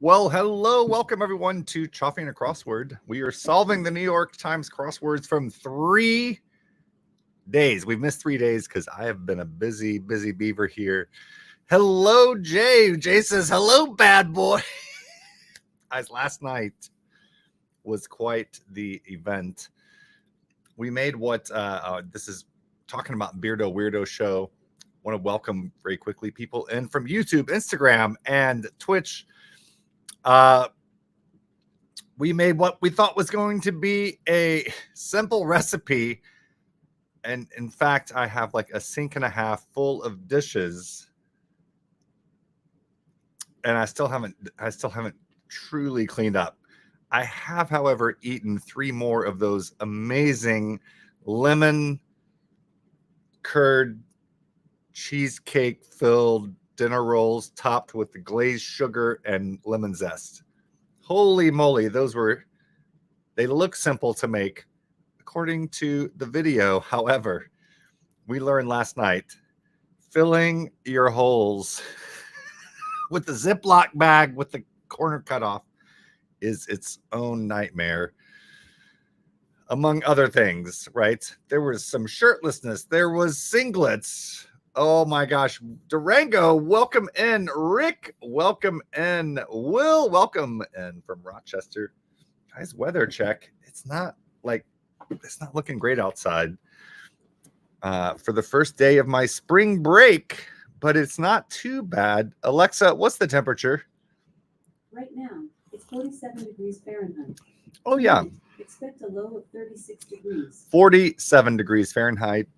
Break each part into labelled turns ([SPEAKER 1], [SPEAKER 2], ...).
[SPEAKER 1] Well, hello. Welcome, everyone, to Choffy and a Crossword. We are solving the New York Times crosswords from 3 days. We've missed 3 days because I have been a busy beaver here. Hello, Jay. Jay says, hello, bad boy. As last night was quite the event. We made what this is talking about Beardo Weirdo Show. Want to welcome very quickly people in from YouTube, Instagram, and Twitch. We made what we thought was going to be a simple recipe. And in fact, I have like a sink and a half full of dishes. And I still haven't truly cleaned up. I have, however, eaten 3 more of those amazing lemon curd cheesecake filled dinner rolls topped with the glazed sugar and lemon zest. Holy moly, they look simple to make according to the video. However, we learned last night filling your holes with the Ziploc bag with the corner cut off is its own nightmare. Among other things, right? There was some shirtlessness. There was singlets. Oh my gosh. Durango, welcome in. Rick, welcome in. Will, welcome in from Rochester. Guys, weather check. It's not looking great outside for the first day of my spring break, but it's not too bad. Alexa, what's the temperature?
[SPEAKER 2] Right now, it's 47 degrees Fahrenheit.
[SPEAKER 1] Oh, yeah.
[SPEAKER 2] Expect a low of 36 degrees.
[SPEAKER 1] 47 degrees Fahrenheit.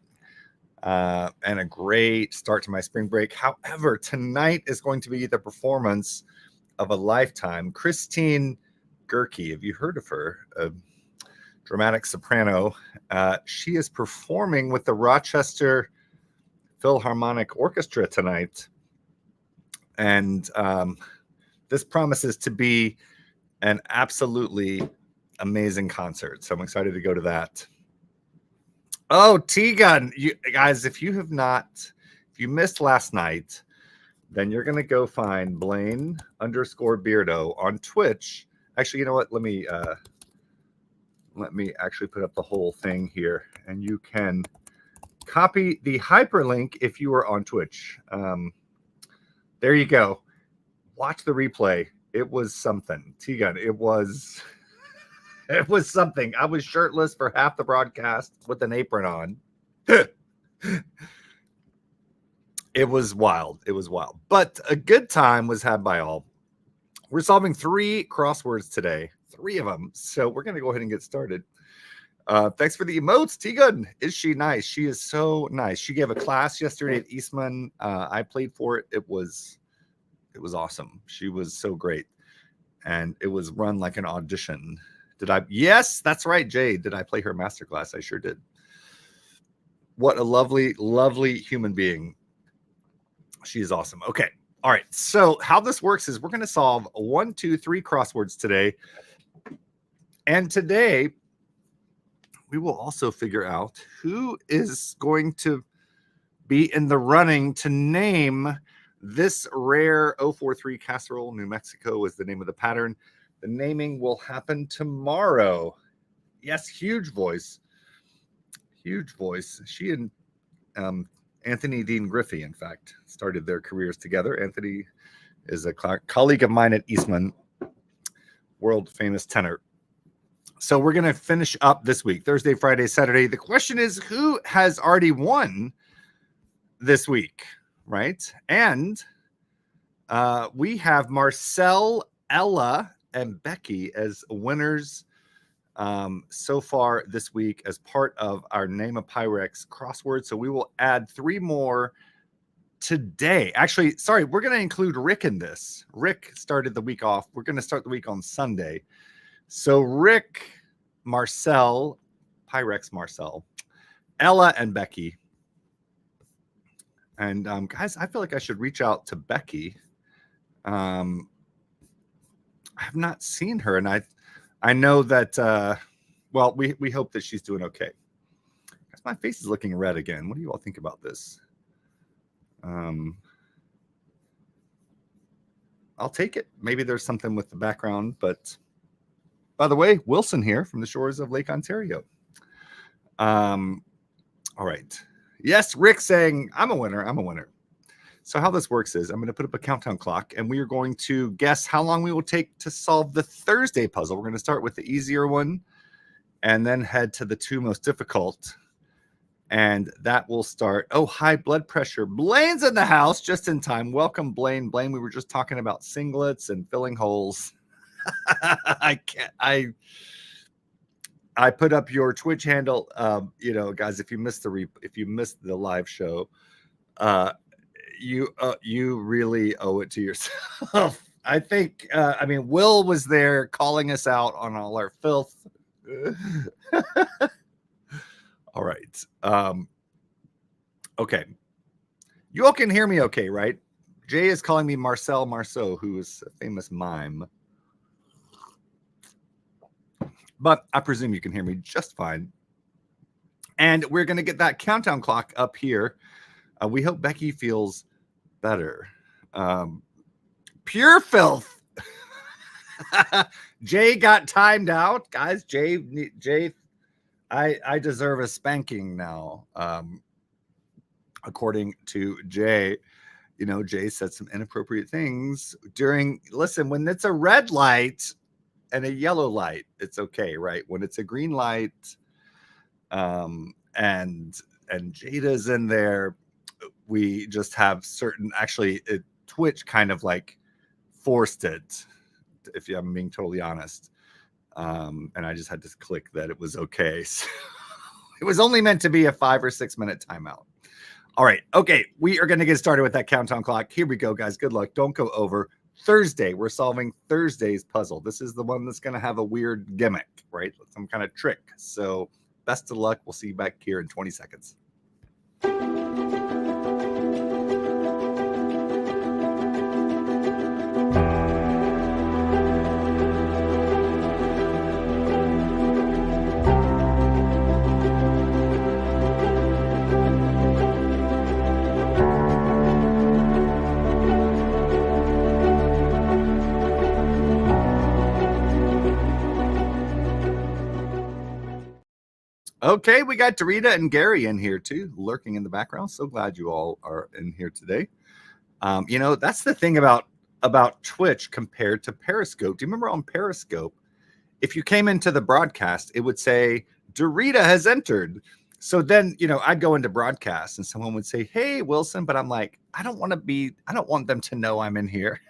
[SPEAKER 1] And a great start to my spring break. However, tonight is going to be the performance of a lifetime. Christine Gerke, have you heard of her? A dramatic soprano. She is performing with the Rochester Philharmonic Orchestra tonight. And this promises to be an absolutely amazing concert. So I'm excited to go to that. Oh, T-Gun, you guys, if you missed last night, then you're going to go find Blaine_Beardo on Twitch. Actually, you know what? Let me actually put up the whole thing here, and you can copy the hyperlink if you are on Twitch. There you go. Watch the replay. It was something. T-Gun, it was something. I was shirtless for half the broadcast with an apron on. It was wild. But a good time was had by all. We're solving 3 crosswords today. 3 of them. So we're going to go ahead and get started. Thanks for the emotes, Tegan. Is she nice? She is so nice. She gave a class yesterday at Eastman. I played for it. It was awesome. She was so great. And it was run like an audition. Yes, that's right, Jay. Did I play her masterclass? I sure did. What a lovely, lovely human being. She is awesome. Okay. All right. So how this works is we're going to solve 1, 2, 3 crosswords today. And today we will also figure out who is going to be in the running to name this rare 043 casserole. New Mexico is the name of the pattern. The naming will happen tomorrow. Yes, huge voice. Huge voice. She and Anthony Dean Griffey, in fact, started their careers together. Anthony is a colleague of mine at Eastman, world famous tenor. So we're going to finish up this week, Thursday, Friday, Saturday. The question is, who has already won this week, right? And we have Marcel, Ella, and Becky as winners so far this week as part of our Name a Pyrex crossword. So we will add 3 more today. Actually, sorry, we're going to include Rick in this. Rick started the week off. We're going to start the week on Sunday. So Rick, Marcel, Pyrex Marcel, Ella, and Becky. And guys, I feel like I should reach out to Becky. I have not seen her, and I know that well, we hope that she's doing okay. My face is looking red again. What do you all think about this? I'll take it. Maybe there's something with the background, but by the way, Wilson here from the shores of Lake Ontario. All right. Yes, Rick saying, I'm a winner. I'm a winner. So how this works is I'm going to put up a countdown clock, and we are going to guess how long we will take to solve the Thursday puzzle. We're going to start with the easier one and then head to the two most difficult. And that will start. Oh, high blood pressure. Blaine's in the house just in time. Welcome, Blaine. Blaine, we were just talking about singlets and filling holes. I can't. I put up your Twitch handle. You know, guys, if you missed the live show, you really owe it to yourself. I think. I mean, Will was there calling us out on all our filth. All right. Okay. You all can hear me okay, right? Jay is calling me Marcel Marceau, who is a famous mime. But I presume you can hear me just fine. And we're going to get that countdown clock up here. We hope Becky feels better. Pure filth. Jay got timed out. Guys, Jay, I deserve a spanking now. According to Jay, you know, Jay said some inappropriate things listen, when it's a red light and a yellow light, it's okay, right? When it's a green light, and Jada's in there, we just have Twitch kind of like forced it, if I'm being totally honest. And I just had to click that it was okay. So it was only meant to be a 5 or 6 minute timeout. All right. Okay. We are going to get started with that countdown clock. Here we go, guys. Good luck. Don't go over. Thursday. We're solving Thursday's puzzle. This is the one that's going to have a weird gimmick, right? Some kind of trick. So best of luck. We'll see you back here in 20 seconds. Okay, we got Dorita and Gary in here too, lurking in the background. So glad you all are in here today. You know, that's the thing about Twitch compared to Periscope. Do you remember on Periscope, if you came into the broadcast, it would say Dorita has entered. So then, you know, I'd go into broadcast and someone would say, hey, Wilson, but I'm like, I don't want them to know I'm in here.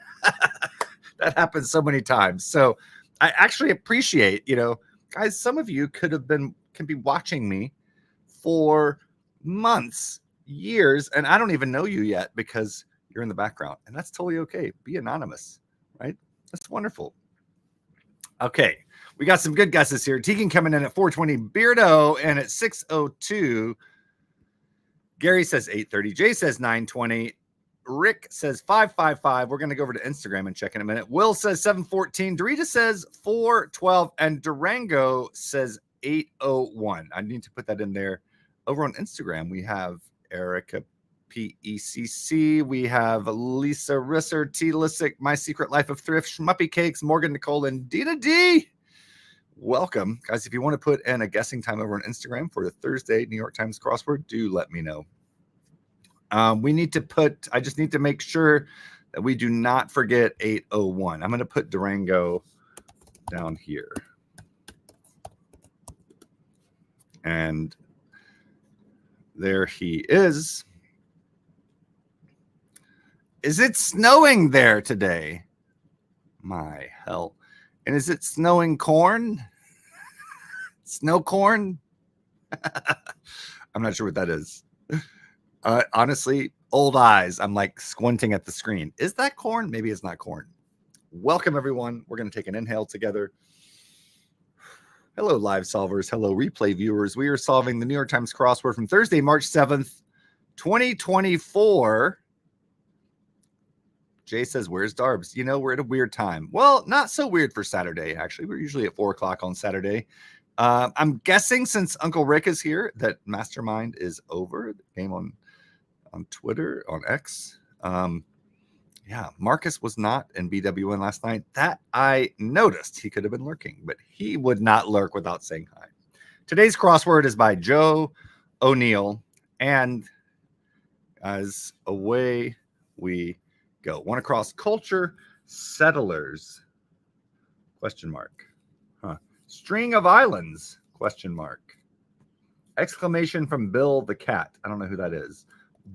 [SPEAKER 1] That happens so many times. So I actually appreciate, you know, guys, some of you can be watching me for months, years, and I don't even know you yet because you're in the background, and that's totally okay. Be anonymous, right? That's wonderful. Okay, we got some good guesses here. Tegan coming in at 420, Beardo, and at 602. Gary says 830. Jay says 920. Rick says 555. We're going to go over to Instagram and check in a minute. Will says 714. Dorita says 412. And Durango says 801. I need to put that in there. Over on Instagram, we have Erica PECC. We have Lisa Risser, T. Lissick, My Secret Life of Thrift, Schmuppy Cakes, Morgan Nicole, and Dina D. Welcome. Guys, if you want to put in a guessing time over on Instagram for the Thursday New York Times crossword, do let me know. I just need to make sure that we do not forget 801. I'm going to put Durango down here. And there he is. Is it snowing there today? My hell. And is it snowing corn? Snow corn? I'm not sure what that is. Honestly, old eyes. I'm like squinting at the screen. Is that corn? Maybe it's not corn. Welcome, everyone. We're going to take an inhale together. Hello, live solvers. Hello, replay viewers. We are solving the New York Times crossword from Thursday, March 7th, 2024. Jay says, where's Darbs? You know, we're at a weird time. Well, not so weird for Saturday, actually. We're usually at 4 o'clock on Saturday. I'm guessing since Uncle Rick is here that Mastermind is over. The game on Twitter, on X. Yeah, Marcus was not in BWN last night. That I noticed. He could have been lurking, but he would not lurk without saying hi. Today's crossword is by Joe O'Neill, and as away we go. One across culture, settlers, question mark. Huh. String of islands, question mark. Exclamation from Bill the cat. I don't know who that is.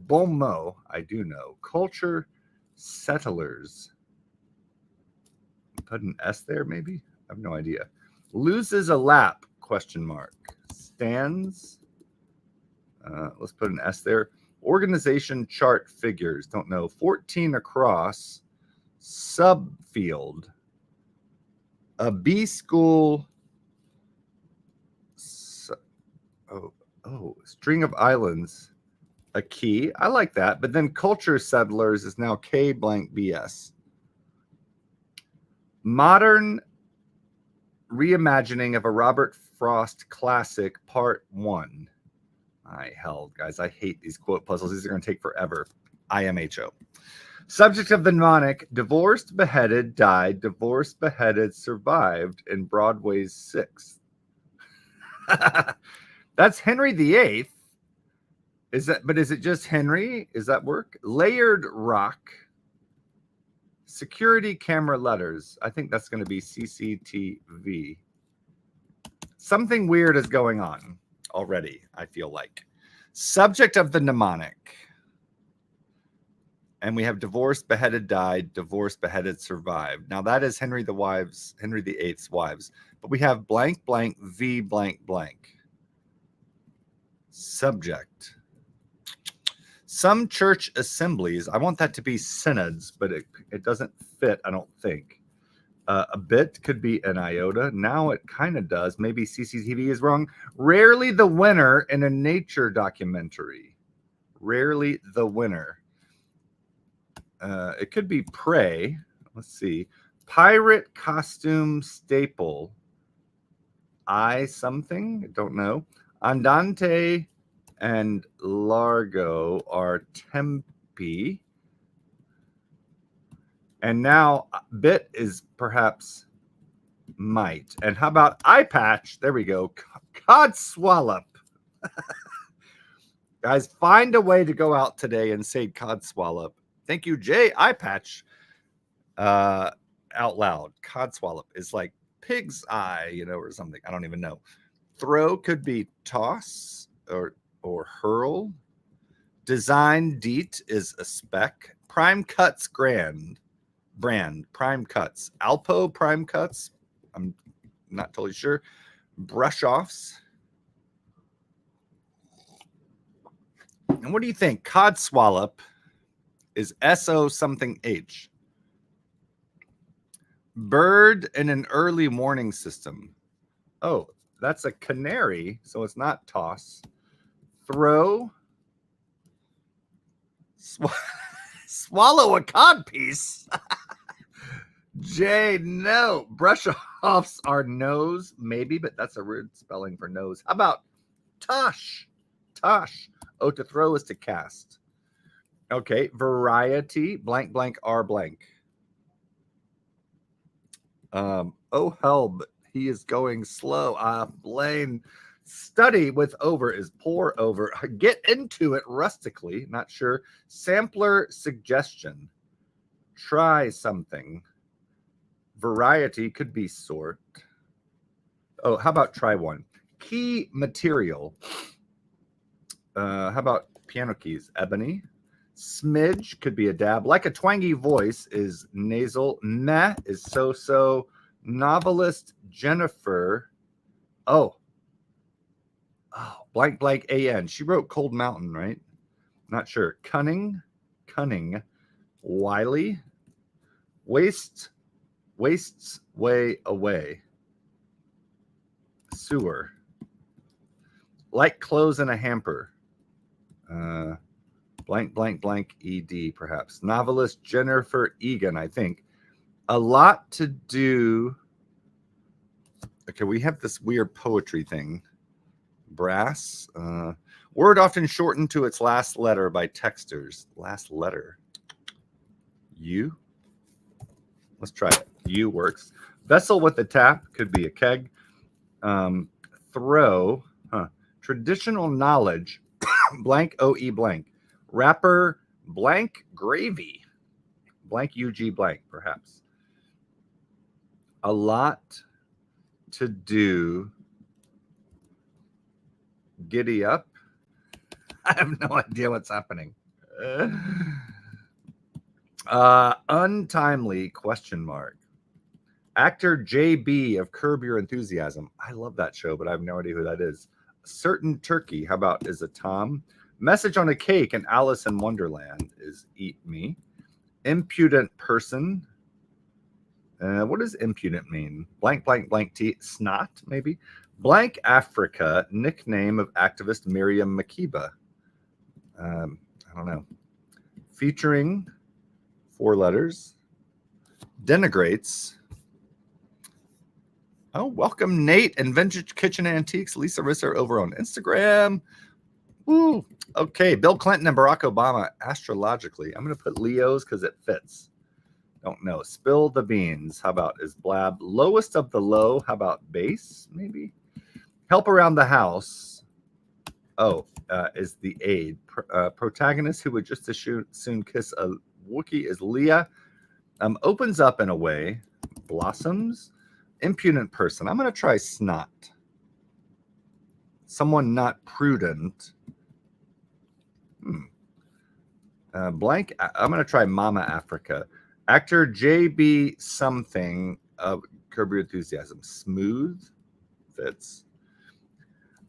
[SPEAKER 1] Bomo, I do know. Culture, settlers. Put an S there, maybe? I have no idea. Loses a lap, question mark. Stands. Let's put an S there. Organization chart figures. Don't know. 14 across. Subfield. A B school. String of islands. A key. I like that. But then culture settlers is now K blank BS. Modern reimagining of a Robert Frost classic, part 1. My hell, guys, I hate these quote puzzles. These are going to take forever. IMHO. Subject of the mnemonic: divorced, beheaded, died, divorced, beheaded, survived in Broadway's 6th. That's Henry VIII. But is it just Henry? Is that work? Layered rock. Security camera letters. I think that's going to be CCTV. Something weird is going on already, I feel like. Subject of the mnemonic. And we have divorced, beheaded, died, divorced, beheaded, survived. Now that is Henry VIII's wives. But we have blank, blank, V blank, blank. Subject. Some church assemblies, I want that to be synods, but it doesn't fit, I don't think. A bit could be an iota. Now it kind of does. Maybe CCTV is wrong. Rarely the winner in a nature documentary. Rarely the winner. It could be prey. Let's see. Pirate costume staple. I something. I don't know. Andante and Largo are Tempe. And now bit is perhaps might. And how about eye patch? There we go. Codswallop. Guys, find a way to go out today and say codswallop. Thank you, Jay. Eye patch out loud. Codswallop is like pig's eye, or something. I don't even know. Throw could be toss or hurl. Design deet is a spec. Prime cuts brand prime cuts. Alpo prime cuts. I'm not totally sure. Brush offs. And what do you think? Codswallop is SO something H. Bird in an early warning system. Oh, that's a canary, so it's not toss. Throw. Swallow a codpiece. Jay, no. Brush offs are nose, maybe, but that's a weird spelling for nose. How about tosh? Tosh. Oh, to throw is to cast. Okay, variety, blank, blank, R blank. Oh, hell, but he is going slow. Blaine, study with over is pour over. Get into it rustically, not sure. Sampler suggestion. Try something. Variety could be sort. Oh, how about try one? Key material. How about piano keys? Ebony. Smidge could be a dab. Like a twangy voice is nasal. Meh is so-so. Novelist Jennifer. Oh, blank, blank, A-N. She wrote Cold Mountain, right? Not sure. Cunning. Wily. Wastes way away. Sewer. Like clothes in a hamper. Blank, blank, blank, ED, perhaps. Novelist Jennifer Egan, I think. A lot to do. Okay, we have this weird poetry thing. Brass. Word often shortened to its last letter by texters. Last letter. U. Let's try it. U works. Vessel with a tap could be a keg. Throw. Traditional knowledge. Blank OE blank. Wrapper blank gravy. Blank UG blank, perhaps. A lot to do. Giddy up. I have no idea what's happening. Untimely question mark. Actor JB of Curb Your Enthusiasm. I love that show, but I have no idea who that is. Certain turkey. How about is a Tom? Message on a cake and Alice in Wonderland is eat me. Impudent person. What does impudent mean? Blank, blank, blank T. Snot, maybe? Blank Africa. Nickname of activist Miriam Makeba. I don't know. Featuring 4 letters. Denigrates. Oh, welcome, Nate and Vintage Kitchen Antiques. Lisa Risser over on Instagram. Woo. Okay, Bill Clinton and Barack Obama astrologically. I'm going to put Leo's because it fits. Don't know. Spill the beans. How about is blab? Lowest of the low. How about base? Maybe. Help around the house. Oh, is the aid. Protagonist who would just as soon kiss a Wookiee is Leah. Opens up in a way. Blossoms. Impudent person. I'm going to try snot. Someone not prudent. Blank. I'm going to try Mama Africa. Actor JB something of Curb Your Enthusiasm. Smooth. Fits.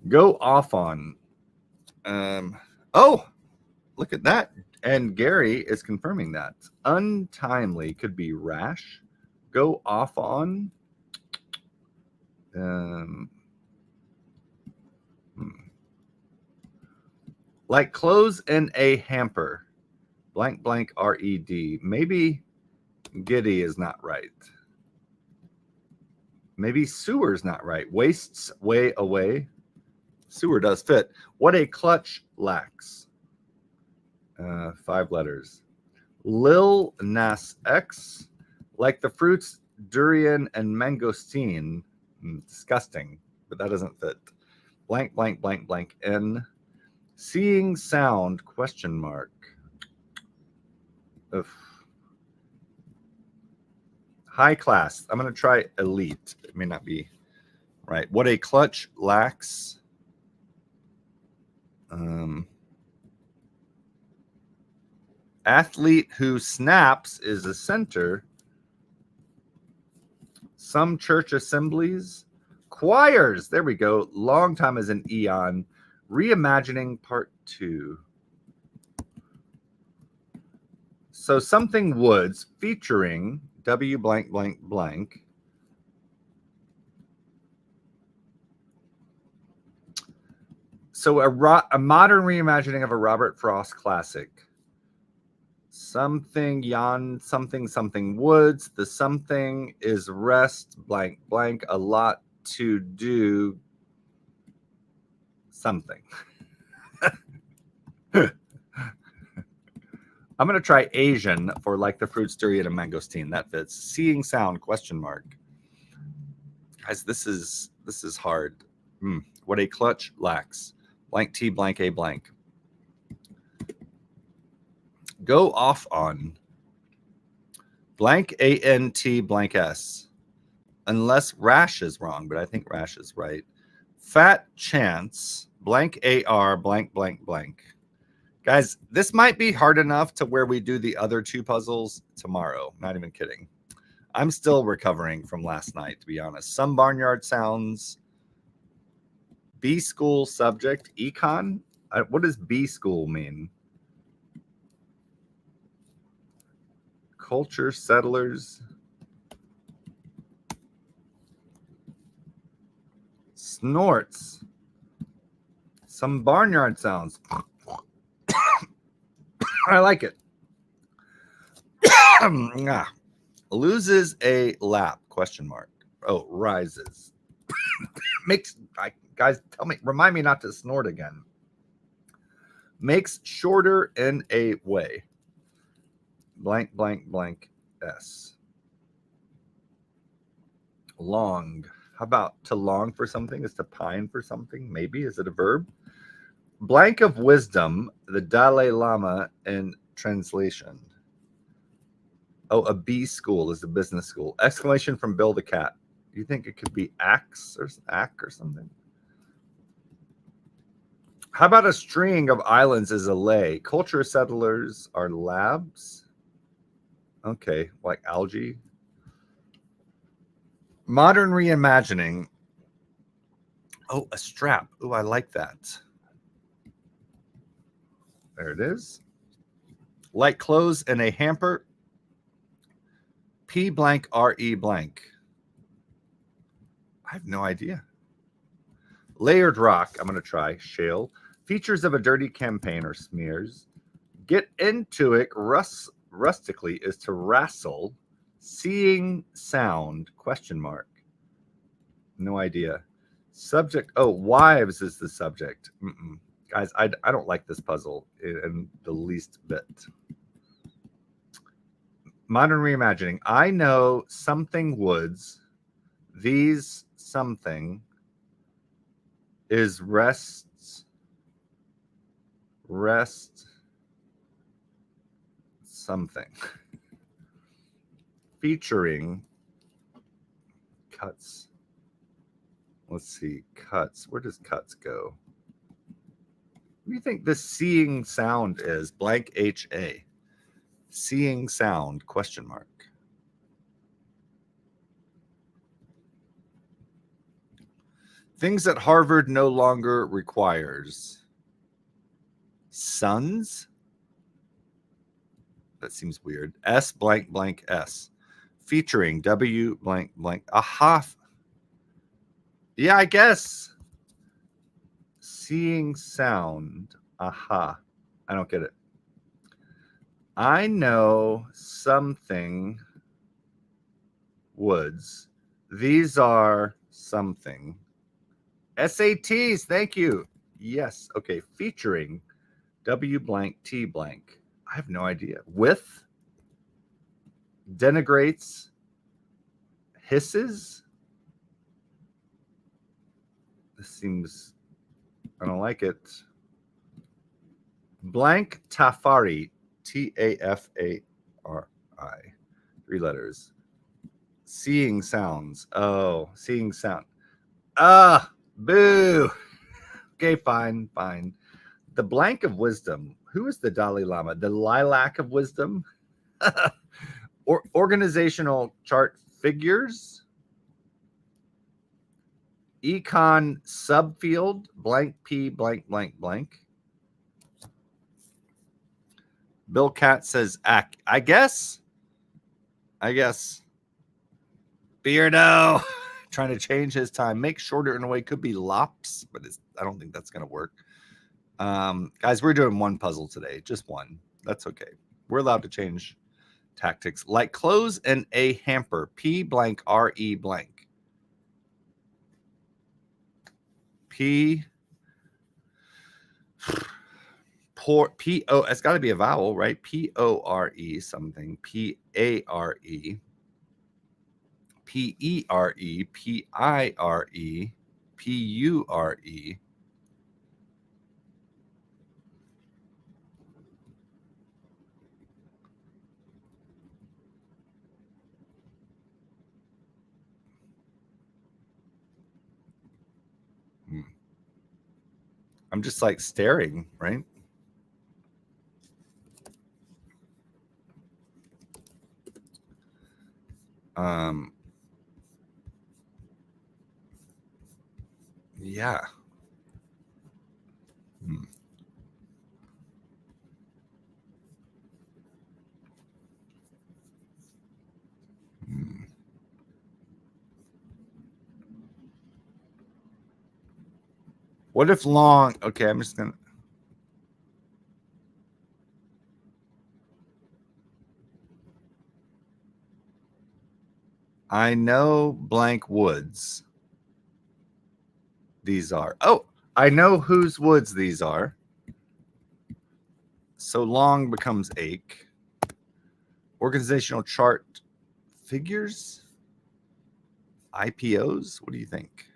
[SPEAKER 1] Go off on. Oh, look at that. And Gary is confirming that. Untimely could be rash. Go off on. Like clothes in a hamper. Blank, blank, R-E-D. Maybe giddy is not right. Maybe sewer's not right. Wastes way away. Sewer does fit. What a clutch lacks. 5 letters. Lil Nas X. Like the fruits durian and mangosteen. Disgusting, but that doesn't fit. Blank, blank, blank, blank. N. Seeing sound, question mark. Ugh. High class. I'm going to try elite. It may not be right. What a clutch lacks. Athlete who snaps is a center. Some church assemblies. Choirs. There we go. Long time as an eon. Reimagining part 2. So something woods featuring W blank blank blank. So a modern reimagining of a Robert Frost classic. Something yon something something woods. The something is rest blank blank. A lot to do something. I'm going to try Asian for like the fruits, durian, and mangosteen. That fits. Seeing sound, question mark. Guys, this is hard. What a clutch lacks. Blank T, blank A, blank. Go off on. Blank A-N-T, blank S. Unless rash is wrong, but I think rash is right. Fat chance, blank A-R, blank, blank, blank. Guys, this might be hard enough to where we do the other 2 puzzles tomorrow. Not even kidding. I'm still recovering from last night, to be honest. Some barnyard sounds. B school subject, econ. What does B school mean? Culture, settlers. Snorts. Some barnyard sounds. I like it. Loses a lap, question mark. Oh, rises. Guys, tell me, remind me not to snort again. Makes shorter in a way. blank, blank, blank, S. Long. How about to long for something is to pine for something? Maybe. Is it a verb? Blank of wisdom, the Dalai Lama in translation. Oh, a B school is a business school. Exclamation from Bill the cat. Do you think it could be axe or ack or something? How about a string of islands is a lay? Culture settlers are labs. Okay, like algae. Modern reimagining. Oh, a strap. Oh, I like that. There it is. Like clothes in a hamper. P blank RE blank. I have no idea. Layered rock. I'm going to try. Shale. Features of a dirty campaign or smears. Get into it rustically is to wrestle. Seeing sound, question mark. No idea. Subject. Oh, wives is the subject. Guys, I don't like this puzzle in the least bit. Modern reimagining. I know something woods. These something is rest something. Featuring cuts. Let's see. Cuts. Where does cuts go? What do you think the seeing sound is? Blank HA. Seeing sound, question mark. Things that Harvard no longer requires. Sons? That seems weird. S blank blank S. Featuring W blank blank. Aha. Yeah, I guess. Seeing sound. Aha. I don't get it. I know something woods. These are something. SATs, thank you. Yes. Okay. Featuring W blank T blank. I have no idea. With denigrates, hisses. This seems, I don't like it. Blank Tafari, Tafari, 3 letters. Seeing sounds. Oh, seeing sound. Boo. Okay, fine. The blank of wisdom. Who is the Dalai Lama? The lilac of wisdom? Organizational chart figures. Econ subfield. Blank P blank blank blank. Bill Cat says, I guess. Beardo. Trying to change his time. Make shorter in a way. Could be lops, but I don't think that's going to work. Guys, we're doing one puzzle today. Just one. That's okay. We're allowed to change tactics. Like clothes in a hamper. P blank RE blank. P. P-O. It's got to be a vowel, right? P-O-R-E something. P-A-R-E. P-E-R-E. P-I-R-E. P-U-R-E. I'm just like staring, right? Yeah. What if long? Okay, I'm just gonna. I know blank woods. These are. Oh, I know whose woods these are. So long becomes ache. Organizational chart figures? IPOs? What do you think?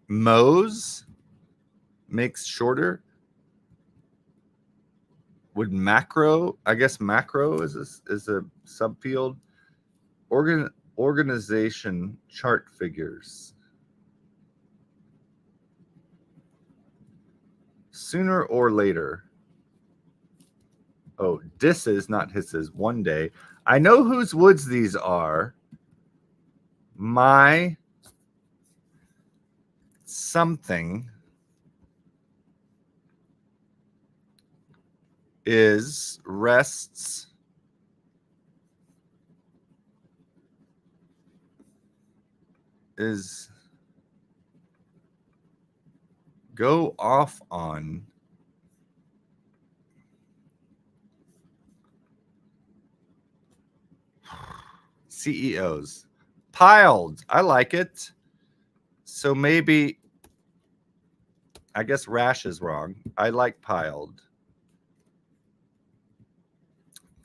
[SPEAKER 1] Mo's makes shorter. Would macro? I guess macro is a subfield. Organization chart figures. Sooner or later. Oh, disses, not hisses. One day. I know whose woods these are. My something is rests is go off on CEOs. Piled. I like it. So maybe, I guess rash is wrong. I like piled.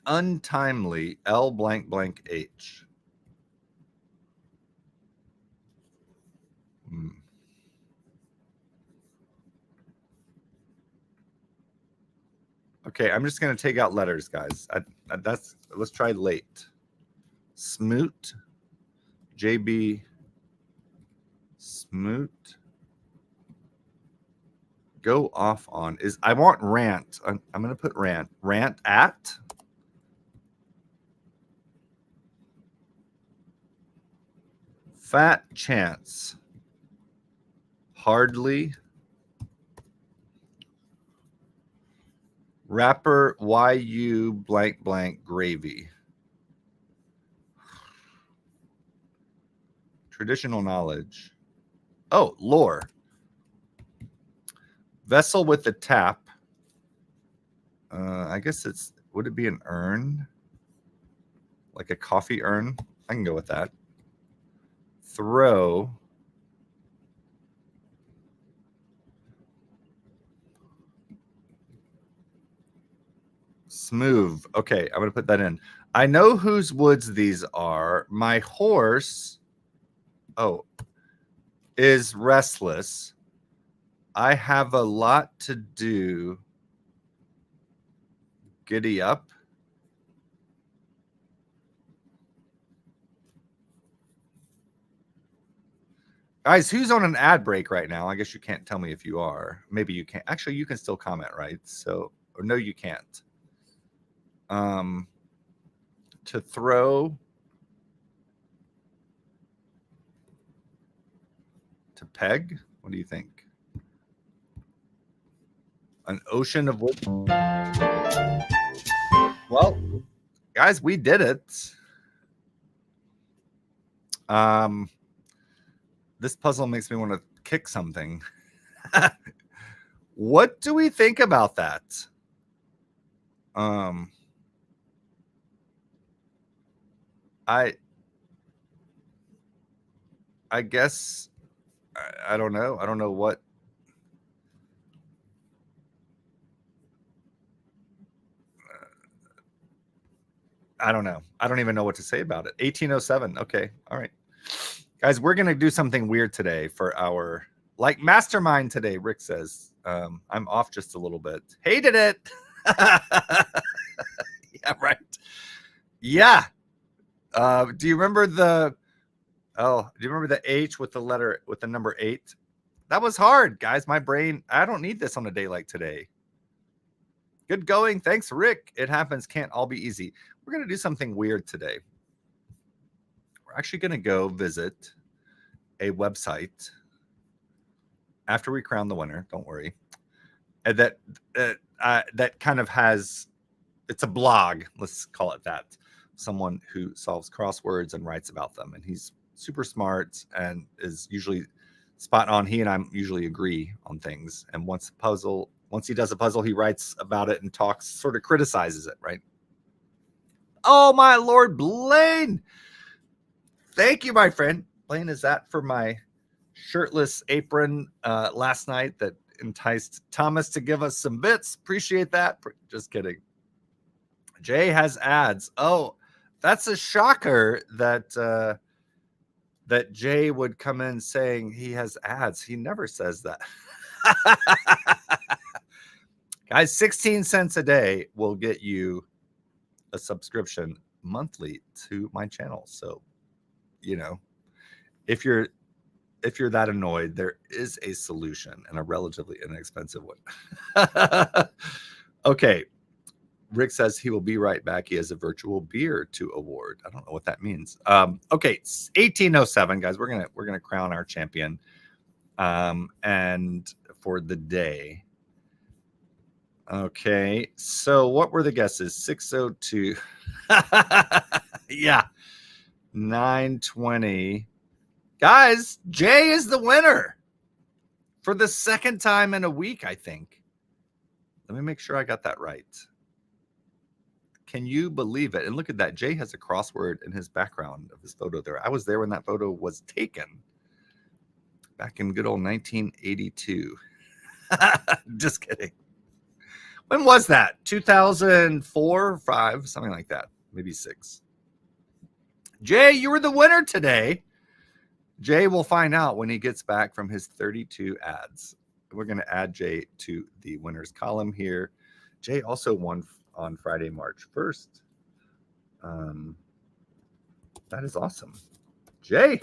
[SPEAKER 1] Untimely. L blank blank H. Okay, I'm just going to take out letters, guys. Let's try late. Smoot. JB. Smoot. Go off on is I want rant. I'm going to put rant. Rant at. Fat chance. Hardly. Rapper YU blank blank gravy. Traditional knowledge. Oh, lore. Vessel with a tap. I guess it's, would it be an urn? Like a coffee urn? I can go with that. Throw. Smooth. Okay, I'm going to put that in. I know whose woods these are. My horse, is restless. I have a lot to do. Giddy up. Guys, who's on an ad break right now? I guess you can't tell me if you are. Maybe you can't. Actually, you can still comment, right? So, or no, you can't. To throw. To peg. What do you think? An ocean of wood. Well, guys, we did it. This puzzle makes me want to kick something. What do we think about that? I guess I don't know. I don't know what. I don't know. I don't even know what to say about it. 1807. Okay. All right. Guys, we're going to do something weird today for our, like, mastermind today, Rick says. I'm off just a little bit. Hated it. Yeah, right. Yeah. Do you remember the H with the letter, with the number 8? That was hard, guys. My brain, I don't need this on a day like today. Good going. Thanks, Rick. It happens. Can't all be easy. We're going to do something weird today. We're actually going to go visit a website after we crown the winner. Don't worry. And that kind of has, it's a blog. Let's call it that. Someone who solves crosswords and writes about them. And he's super smart and is usually spot on. He and I usually agree on things. And once he does a puzzle, he writes about it and talks, sort of criticizes it, right? Oh, my Lord, Blaine. Thank you, my friend. Blaine, is that for my shirtless apron last night that enticed Thomas to give us some bits? Appreciate that. Just kidding. Jay has ads. Oh, that's a shocker that that Jay would come in saying he has ads. He never says that. Guys, 16 cents a day will get you a subscription monthly to my channel. So, you know, if you're that annoyed, there is a solution, and a relatively inexpensive one. Okay. Rick says he will be right back. He has a virtual beer to award. I don't know what that means. Okay, it's 1807, guys. We're gonna crown our champion. And for the day. Okay, so what were the guesses? 602. Yeah. 920. Guys, Jay is the winner for the second time in a week, I think. Let me make sure I got that right. Can you believe it? And look at that. Jay has a crossword in his background of his photo there. I was there when that photo was taken back in good old 1982. Just kidding. When was that? 2004, 5, something like that. Maybe 6. Jay, you were the winner today. Jay will find out when he gets back from his 32 ads. We're going to add Jay to the winners column here. Jay also won on Friday, March 1st. That is awesome. Jay,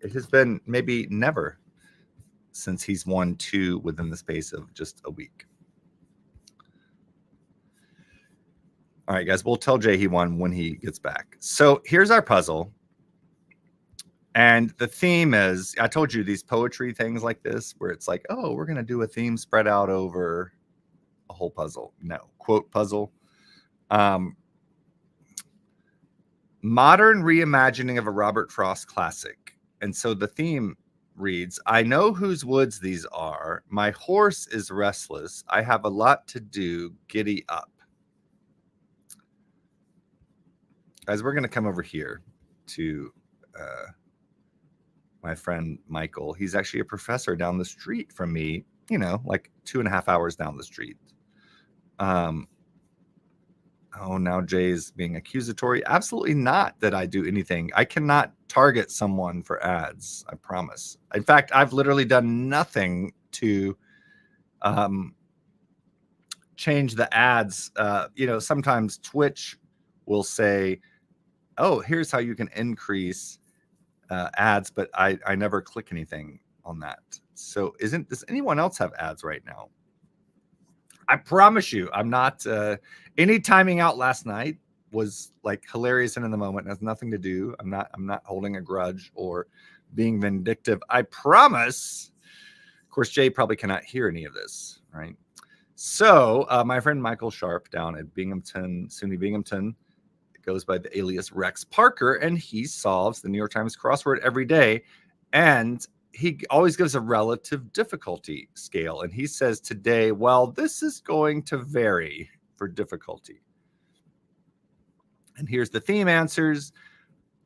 [SPEAKER 1] it has been maybe never since he's won 2 within the space of just a week. All right, guys, we'll tell Jay he won when he gets back. So here's our puzzle. And the theme is, I told you these poetry things like this, where it's like, oh, we're going to do a theme spread out over a whole puzzle. No, quote puzzle. Modern reimagining of a Robert Frost classic. And so the theme reads, I know whose woods these are. My horse is restless. I have a lot to do. Giddy up. Guys, we're going to come over here to my friend Michael. He's actually a professor down the street from me, you know, like 2.5 hours down the street. Oh, now Jay's being accusatory. Absolutely not that I do anything. I cannot target someone for ads. I promise. In fact, I've literally done nothing to change the ads. You know, sometimes Twitch will say, oh, here's how you can increase ads, but I never click anything on that. So does anyone else have ads right now? I promise you, I'm not, any timing out last night was like hilarious and in the moment. It has nothing to do. I'm not holding a grudge or being vindictive. I promise. Of course, Jay probably cannot hear any of this, right? So my friend Michael Sharp down at Binghamton, SUNY Binghamton, goes by the alias Rex Parker, and he solves the New York Times crossword every day. And he always gives a relative difficulty scale. And he says today, well, this is going to vary for difficulty. And here's the theme answers.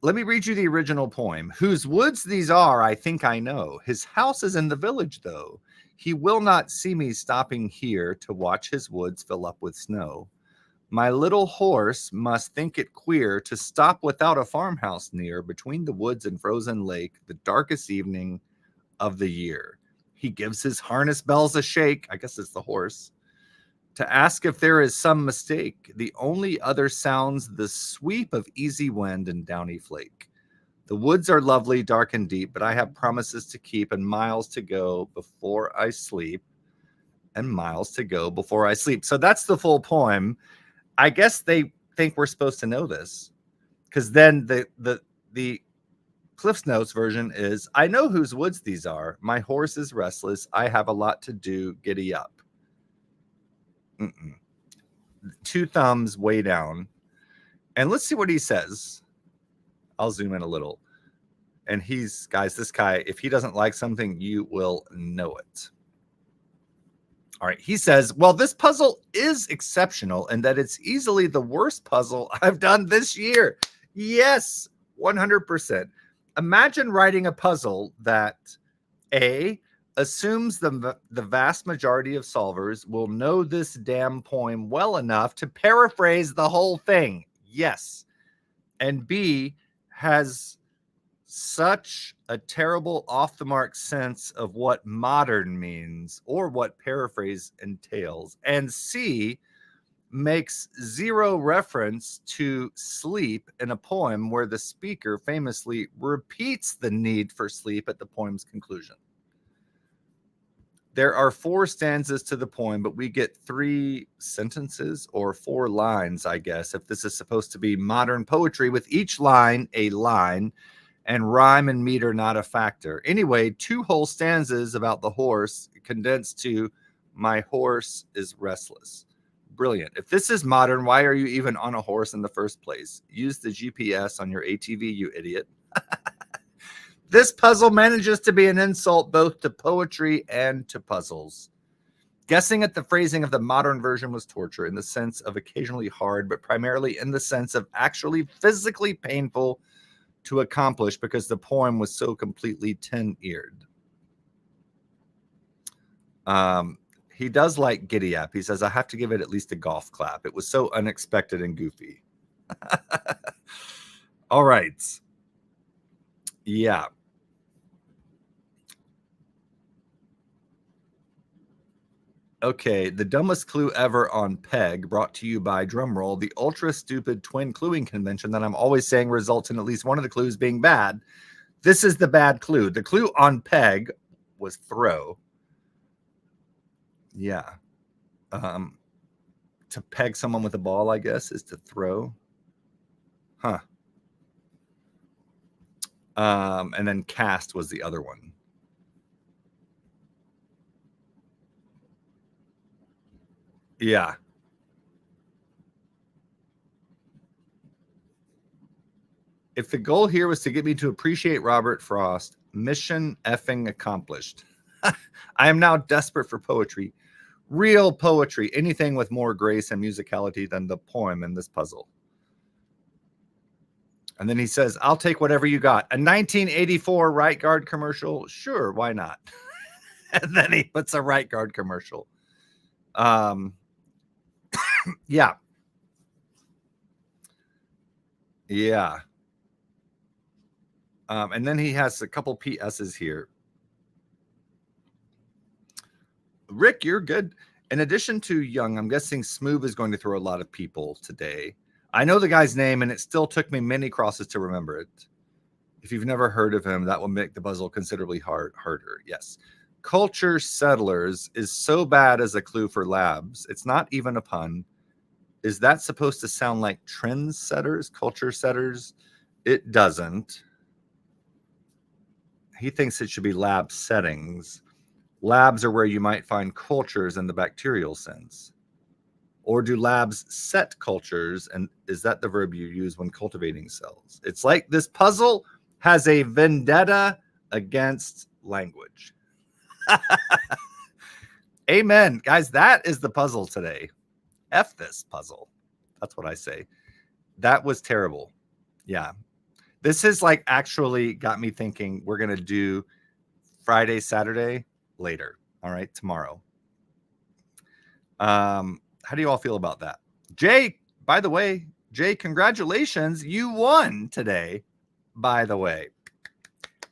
[SPEAKER 1] Let me read you the original poem. Whose woods these are, I think I know. His house is in the village, though. He will not see me stopping here to watch his woods fill up with snow. My little horse must think it queer to stop without a farmhouse near, between the woods and frozen lake, the darkest evening of the year. He gives his harness bells a shake, I guess it's the horse, to ask if there is some mistake. The only other sounds the sweep of easy wind and downy flake. The woods are lovely, dark and deep, but I have promises to keep and miles to go before I sleep. And miles to go before I sleep. So that's the full poem. I guess they think we're supposed to know this, because then the Cliff's Notes version is, I know whose woods these are. My horse is restless. I have a lot to do. Giddy up. 2 thumbs way down. And let's see what he says. I'll zoom in a little. And this guy, if he doesn't like something, you will know it. All right. He says, well, this puzzle is exceptional in that it's easily the worst puzzle I've done this year. Yes. 100%. Imagine writing a puzzle that A, assumes the vast majority of solvers will know this damn poem well enough to paraphrase the whole thing. Yes. And B, has such a terrible off the mark sense of what modern means or what paraphrase entails. And C, makes zero reference to sleep in a poem where the speaker famously repeats the need for sleep at the poem's conclusion. There are 4 stanzas to the poem, but we get 3 sentences or 4 lines, I guess, if this is supposed to be modern poetry, with each line a line and rhyme and meter not a factor. Anyway, 2 whole stanzas about the horse condensed to "My horse is restless." Brilliant. If this is modern, why are you even on a horse in the first place? Use the GPS on your ATV, you idiot. This puzzle manages to be an insult both to poetry and to puzzles. Guessing at the phrasing of the modern version was torture in the sense of occasionally hard, but primarily in the sense of actually physically painful to accomplish because the poem was so completely 10-eared. He does like Giddy Up. He says, I have to give it at least a golf clap. It was so unexpected and goofy. All right. Yeah. Okay, the dumbest clue ever on Peg, brought to you by drumroll, the ultra stupid twin cluing convention that I'm always saying results in at least one of the clues being bad. This is the bad clue. The clue on Peg was throw. Yeah. To peg someone with a ball, I guess, is to throw. Huh. And then cast was the other one. Yeah. If the goal here was to get me to appreciate Robert Frost, mission effing accomplished. I am now desperate for poetry. Real poetry. Anything with more grace and musicality than the poem in this puzzle. And then he says, I'll take whatever you got. A 1984 Right Guard commercial? Sure, why not? And then he puts a Right Guard commercial. Yeah. Yeah. And then he has a couple PSs here. Rick, you're good. In addition to Young, I'm guessing Smoove is going to throw a lot of people today. I know the guy's name, and it still took me many crosses to remember it. If you've never heard of him, that will make the puzzle considerably harder. Yes. Culture Settlers is so bad as a clue for labs. It's not even a pun. Is that supposed to sound like trendsetters, culture setters? It doesn't. He thinks it should be lab settings. Labs are where you might find cultures in the bacterial sense. Or do labs set cultures? And is that the verb you use when cultivating cells? It's like this puzzle has a vendetta against language. Amen. Guys, that is the puzzle today. F this puzzle. That's what I say. That was terrible. Yeah. This has like actually got me thinking we're going to do Friday, Saturday later. All right. Tomorrow. How do you all feel about that? Jay, by the way, Jay, congratulations. You won today, by the way.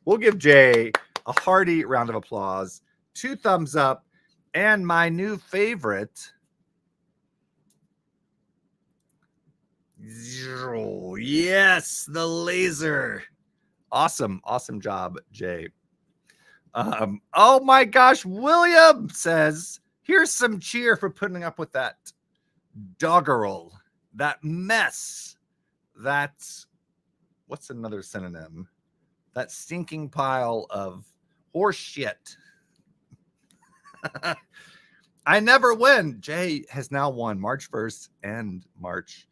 [SPEAKER 1] We'll give Jay a hearty round of applause, 2 thumbs up, and my new favorite. Yes, the laser. Awesome. Awesome job, Jay. Oh my gosh, William says, here's some cheer for putting up with that doggerel, that mess, that's, what's another synonym? That stinking pile of horse shit. I never win. Jay has now won March 1st and March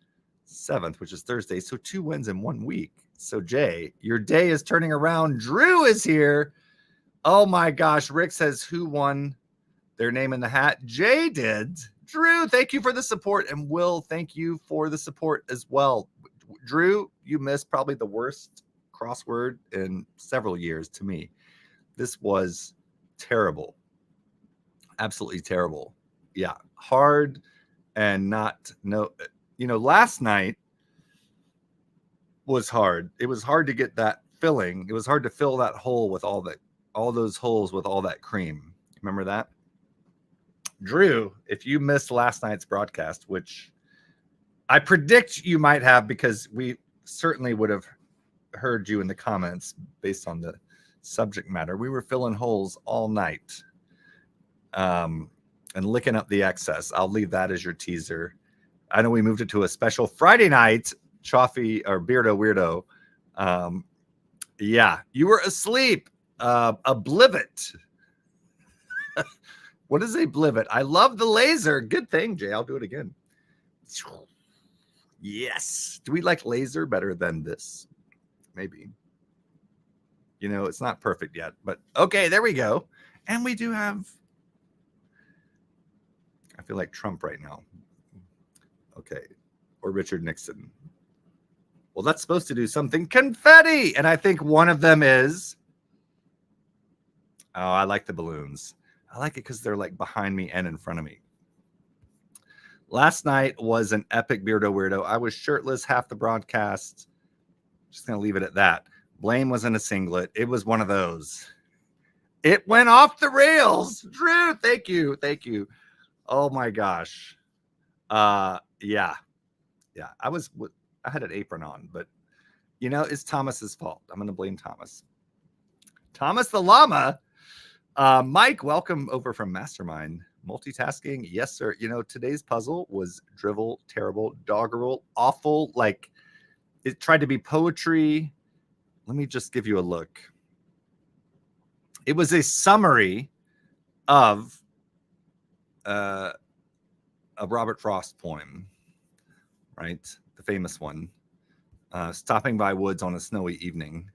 [SPEAKER 1] 7th, which is Thursday. So 2 wins in 1 week. So Jay, your day is turning around. Drew is here. Oh my gosh. Rick says, who won their name in the hat? Jay did. Drew, thank you for the support. And Will, thank you for the support as well. Drew, you missed probably the worst crossword in several years to me. This was terrible. Absolutely terrible. Yeah, hard and not no. Last night was hard. It was hard to get that filling. It was hard to fill that hole with all those holes with all that cream. Remember that? Drew, if you missed last night's broadcast, which I predict you might have because we certainly would have heard you in the comments based on the subject matter. We were filling holes all night and licking up the excess. I'll leave that as your teaser. I know we moved it to a special Friday night, Choffy or Beardo Weirdo. Yeah, you were asleep. A blivet. What is a blivet? I love the laser. Good thing, Jay. I'll do it again. Yes. Do we like laser better than this? Maybe. It's not perfect yet, but okay, there we go. And we do have, I feel like Trump right now. Okay. Or Richard Nixon. Well, that's supposed to do something. Confetti. And I think one of them is, I like the balloons. I like it because they're like behind me and in front of me. Last night was an epic Beardo Weirdo. I was shirtless half the broadcast. Just going to leave it at that. Blaine was in a singlet. It was one of those. It went off the rails. Drew, thank you. Thank you. Oh my gosh. Yeah. I had an apron on, but it's Thomas's fault. I'm going to blame Thomas. Thomas the llama. Mike, welcome over from Mastermind. Multitasking. Yes, sir. Today's puzzle was drivel, terrible, doggerel, awful. Like it tried to be poetry. Let me just give you a look. It was a summary of a Robert Frost poem, right? The famous one. Stopping by woods on a snowy evening.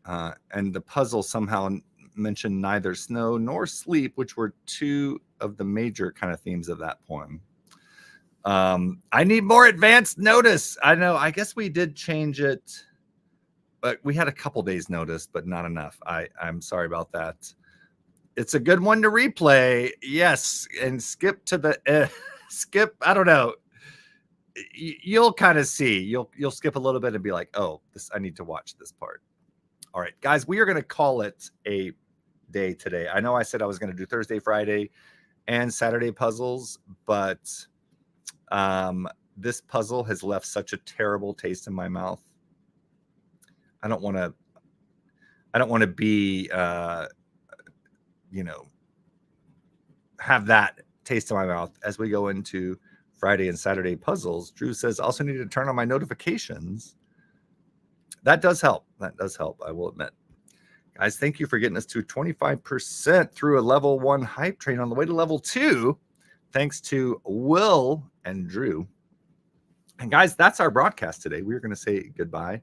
[SPEAKER 1] And the puzzle somehow mentioned neither snow nor sleep, which were two of the major kind of themes of that poem. I need more advanced notice. I know. I guess we did change it, but we had a couple days notice, but not enough. I'm sorry about that. It's a good one to replay. Yes. And skip to the skip. I don't know. You'll kind of see. You'll skip a little bit and be like, oh, I need to watch this part. All right, guys, we are going to call it a day today. I know I said I was going to do Thursday, Friday, and Saturday puzzles, but this puzzle has left such a terrible taste in my mouth. I don't want to be, have that taste in my mouth as we go into Friday and Saturday puzzles. Drew says, also need to turn on my notifications. That does help. That does help, I will admit. Guys, thank you for getting us to 25% through a level 1 hype train on the way to level 2. Thanks to Will and Drew. And guys, that's our broadcast today. We're going to say goodbye.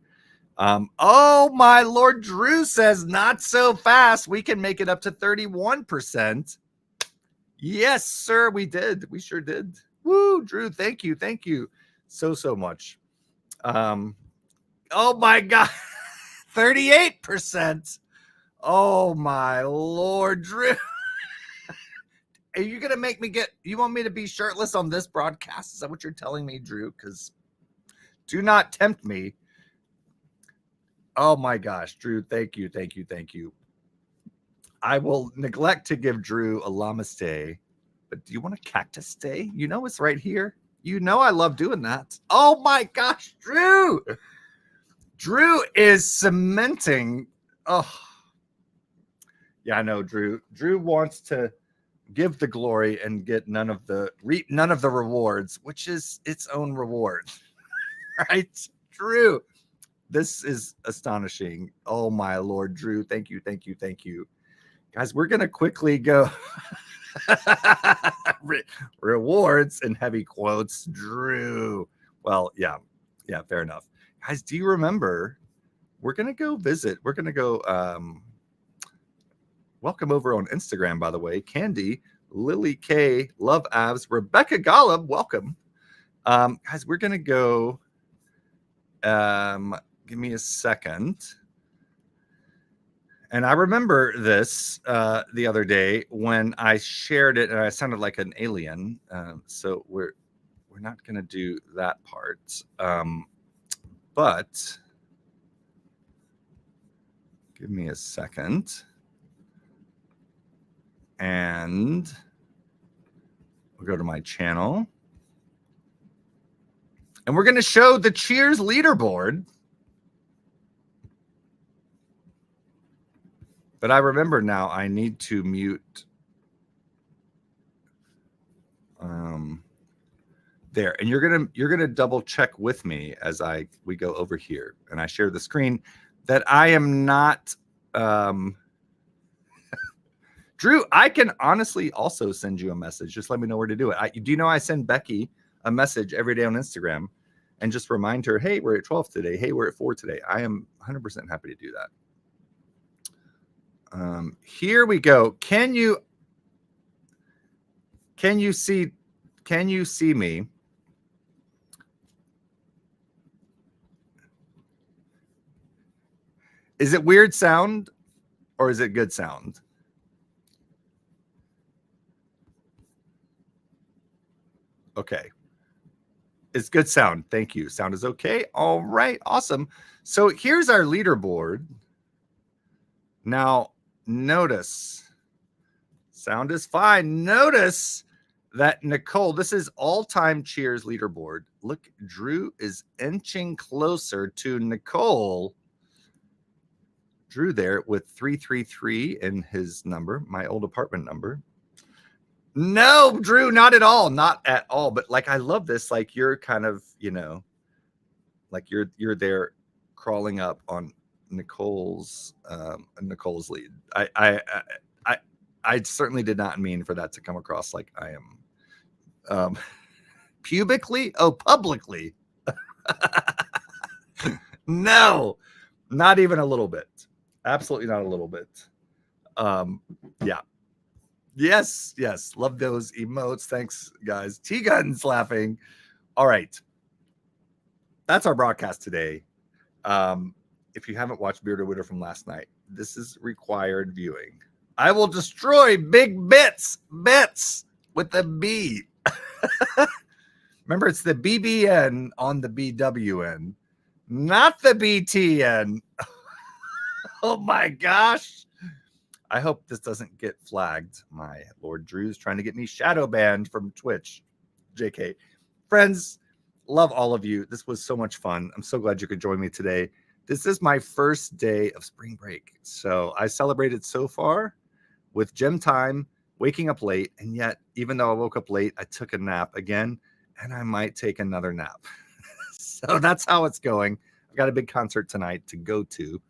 [SPEAKER 1] Oh, my Lord, Drew says not so fast. We can make it up to 31%. Yes, sir, we did. We sure did. Woo, Drew, thank you. Thank you so much. Oh, my God. 38%. Oh, my Lord, Drew. Are you going to make me you want me to be shirtless on this broadcast? Is that what you're telling me, Drew? Because do not tempt me. Oh, my gosh, Drew, thank you. Thank you. Thank you. I will neglect to give Drew a namaste, but do you want a cactus day? It's right here. I love doing that. Oh, my gosh, Drew. Drew is cementing. Oh, yeah, I know, Drew. Drew wants to give the glory and get none of the rewards, which is its own reward, right? Drew, this is astonishing. Oh my Lord, Drew, thank you, guys. We're gonna quickly go rewards in heavy quotes, Drew. Well, yeah, fair enough. Guys, do you remember? We're going to go visit. We're going to go welcome over on Instagram, by the way. Candy, Lily K, Love Avs, Rebecca Golub, welcome. Guys, we're going to go Give me a second. And I remember this the other day when I shared it, and I sounded like an alien. So we're not going to do that part. But give me a second. And we'll go to my channel. And we're going to show the Cheers leaderboard. But I remember now I need to mute there. And you're gonna double check with me as we go over here and I share the screen that I am not Drew, I can honestly also send you a message. Just let me know where to do it. Do you know I send Becky a message every day on Instagram and just remind her, hey, we're at 12 today. Hey, we're at 4 today. I am 100% happy to do that. Here we go. Can you see me? Is it weird sound or is it good sound? Okay. It's good sound. Thank you. Sound is okay. All right. Awesome. So here's our leaderboard. Now, notice, sound is fine. Notice that Nicole, this is all-time Cheers leaderboard. Look, Drew is inching closer to Nicole. Drew there with 333 in his number, my old apartment number. No, Drew, not at all. Not at all. But like, I love this. Like you're kind of, like you're there crawling up on Nicole's lead. I certainly did not mean for that to come across like I am pubically. Oh, publicly. No, not even a little bit. Absolutely not a little bit. Yeah. Yes. Love those emotes. Thanks, guys. T-Gun's laughing. All right. That's our broadcast today. If you haven't watched Beard or Witter from last night, this is required viewing. I will destroy big bits with the B. Remember, it's the BBN on the BWN, not the BTN. Oh my gosh. I hope this doesn't get flagged. My Lord, Drew's trying to get me shadow banned from Twitch. JK. Friends, love all of you. This was so much fun. I'm so glad you could join me today. This is my first day of spring break. So I celebrated so far with gym time, waking up late. And yet, even though I woke up late, I took a nap again, and I might take another nap. So that's how it's going. I've got a big concert tonight to go to.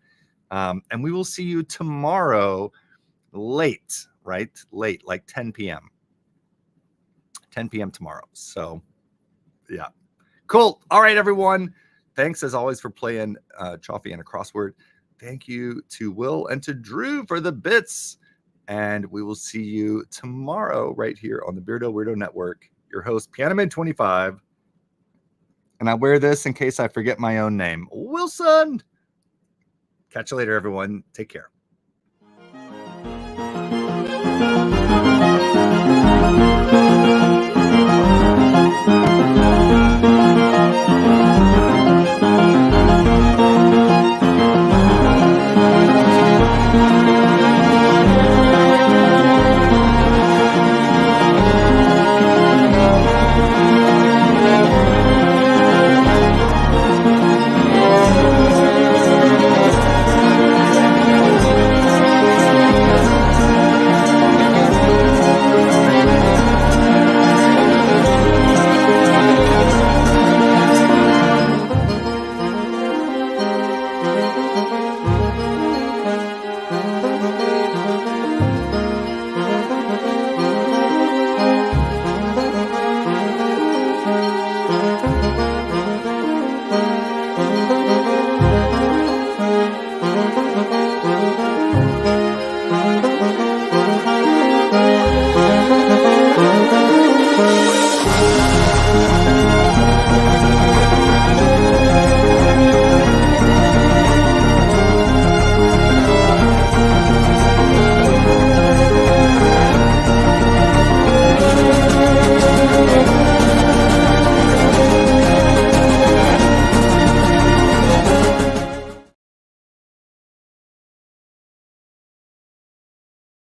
[SPEAKER 1] And we will see you tomorrow late, right? Late, like 10 p.m. 10 p.m. tomorrow. So, yeah. Cool. All right, everyone. Thanks, as always, for playing Choffy and a crossword. Thank you to Will and to Drew for the bits. And we will see you tomorrow right here on the Beardo Weirdo Network. Your host, PianoMan25. And I wear this in case I forget my own name. Wilson. Catch you later, everyone. Take care.